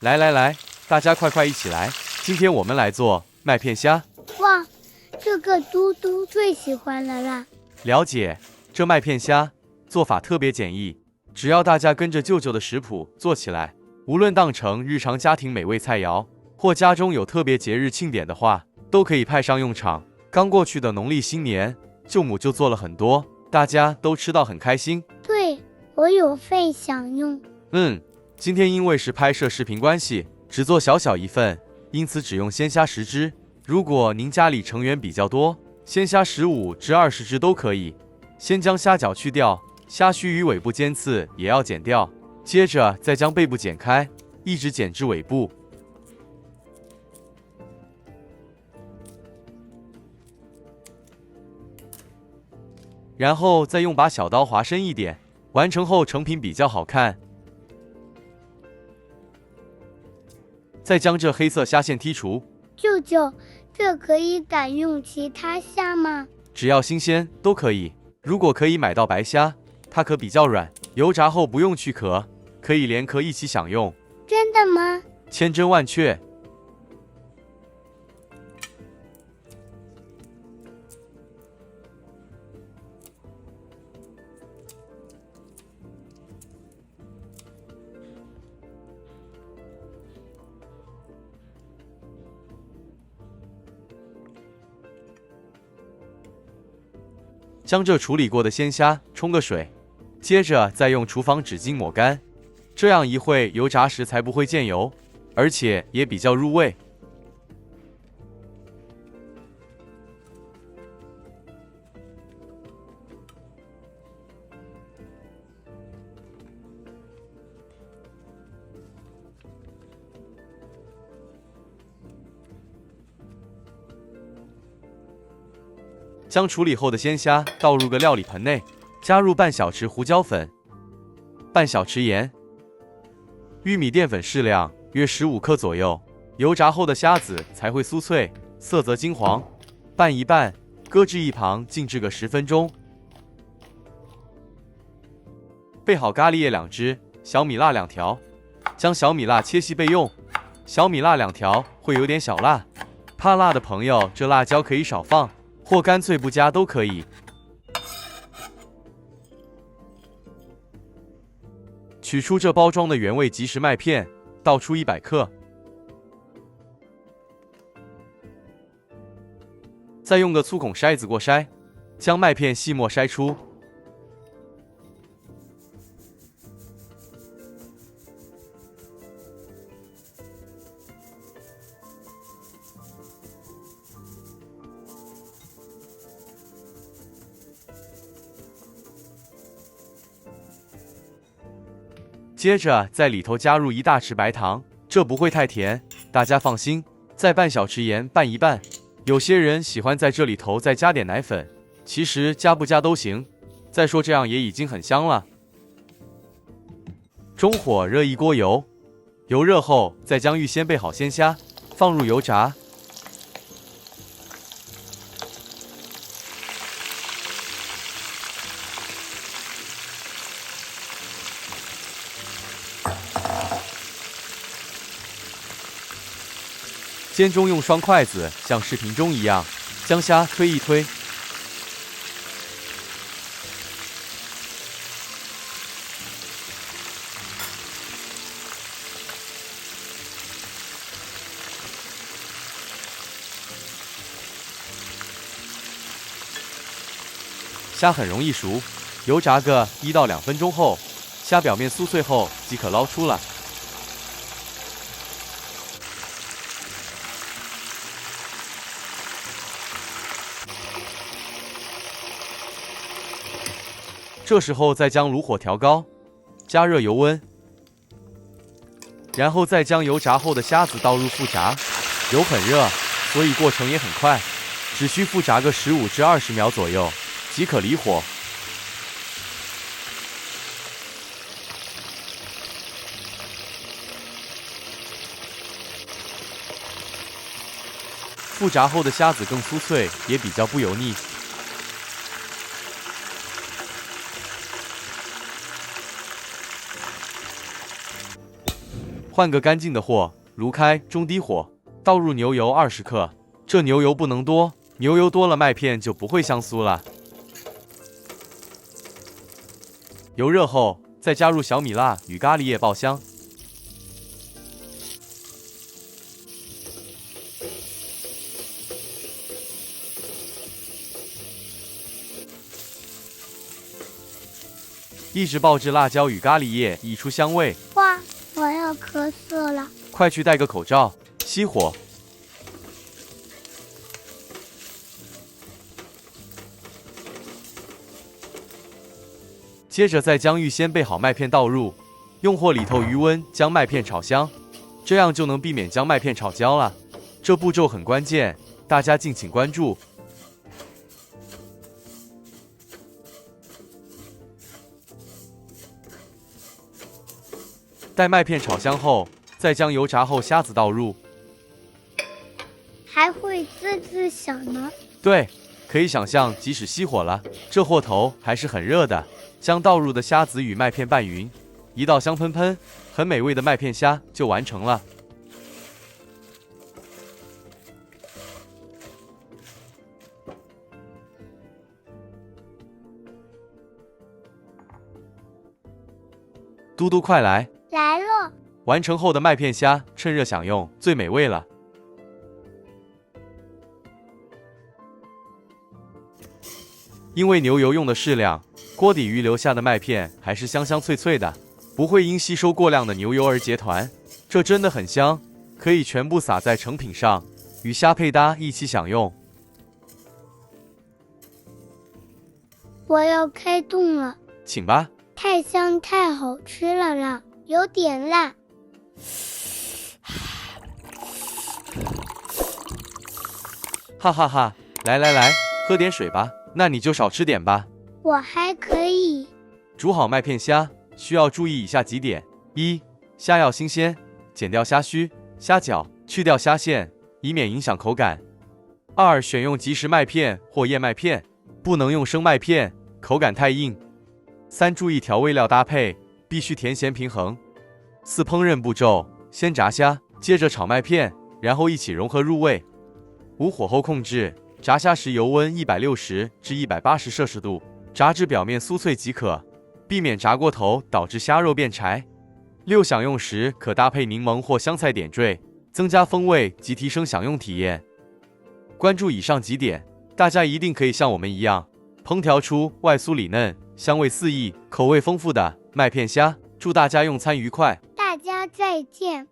来来来，大家快一起来！今天我们来做麦片虾。哇，这个嘟嘟最喜欢了啦！了解，这麦片虾做法特别简易，只要大家跟着舅舅的食谱做起来，无论当成日常家庭美味菜肴，或家中有特别节日庆典的话，都可以派上用场。刚过去的农历新年，舅母就做了很多，大家都吃到很开心。对，我有份享用。今天因为是拍摄视频关系，只做小一份，因此只用鲜虾10只。如果您家里成员比较多，鲜虾15至20只都可以。先将虾脚去掉，虾须与尾部尖刺也要剪掉，接着再将背部剪开，一直剪至尾部。然后再用把小刀划深一点，完成后成品比较好看。再将这黑色虾线剔除。舅舅，这可以改用其他虾吗？只要新鲜都可以。如果可以买到白虾，它壳比较软，油炸后不用去壳，可以连壳一起享用。真的吗？千真万确。将这处理过的鲜虾冲个水，接着再用厨房纸巾抹干，这样一会油炸时才不会溅油，而且也比较入味。将处理后的鲜虾倒入个料理盆内，加入半小匙胡椒粉、半小匙盐、玉米淀粉适量，约15克左右。油炸后的虾子才会酥脆，色泽金黄。拌一拌，搁置一旁静置个10分钟。备好咖喱叶2只，小米辣2条，将小米辣切细备用。小米辣2条会有点小辣，怕辣的朋友这辣椒可以少放，或干脆不加都可以。取出这包装的原味即食麦片，倒出100克，再用个粗孔筛子过筛，将麦片细末筛出。接着在里头加入1大匙白糖，这不会太甜，大家放心。再半小匙盐拌一拌。有些人喜欢在这里头再加点奶粉，其实加不加都行。再说这样也已经很香了。中火热一锅油，油热后再将预先备好鲜虾放入油炸。煎中用双筷子像视频中一样，将虾推一推。虾很容易熟，油炸个1到2分钟后，虾表面酥脆后即可捞出了。这时候再将炉火调高，加热油温，然后再将油炸后的虾子倒入复炸。油很热，所以过程也很快，只需复炸个15至20秒左右即可离火。复炸后的虾子更酥脆，也比较不油腻。换个干净的货，炉开中低火，倒入牛油20克，这牛油不能多，牛油多了麦片就不会香酥了。油热后，再加入小米辣与咖喱叶爆香。一直爆至辣椒与咖喱叶溢出香味。哇，我要咳嗽了！快去戴个口罩，熄火。接着再将预先备好麦片倒入，用火里头余温将麦片炒香，这样就能避免将麦片炒焦了。这步骤很关键，大家敬请关注。待麦片炒香后，再将油炸后虾子倒入。还会滋滋响呢。对，可以想象，即使熄火了，这货头还是很热的。将倒入的虾子与麦片拌匀，一道香喷喷、很美味的麦片虾就完成了。嘟嘟，快来！来了。完成后的麦片虾趁热享用，最美味了。因为牛油用的适量，锅底余留下的麦片还是香香脆脆的，不会因吸收过量的牛油而结团，这真的很香，可以全部撒在成品上，与虾配搭一起享用。我要开动了，请吧。太香太好吃了啦，有点辣。哈哈哈，来来来，喝点水吧，那你就少吃点吧。我还可以。煮好麦片虾需要注意以下几点：一、虾要新鲜，剪掉虾须、虾脚，去掉虾线，以免影响口感。二、选用即食麦片或燕麦片，不能用生麦片，口感太硬。三、注意调味料搭配，必须甜咸平衡。四、烹饪步骤：先炸虾，接着炒麦片，然后一起融合入味。五、火候控制，炸虾时油温160至180摄氏度，炸至表面酥脆即可，避免炸过头导致虾肉变柴。六、享用时可搭配柠檬或香菜点缀，增加风味及提升享用体验。关注以上几点，大家一定可以像我们一样，烹调出外酥里嫩、香味四溢、口味丰富的麦片虾。祝大家用餐愉快！大家再见。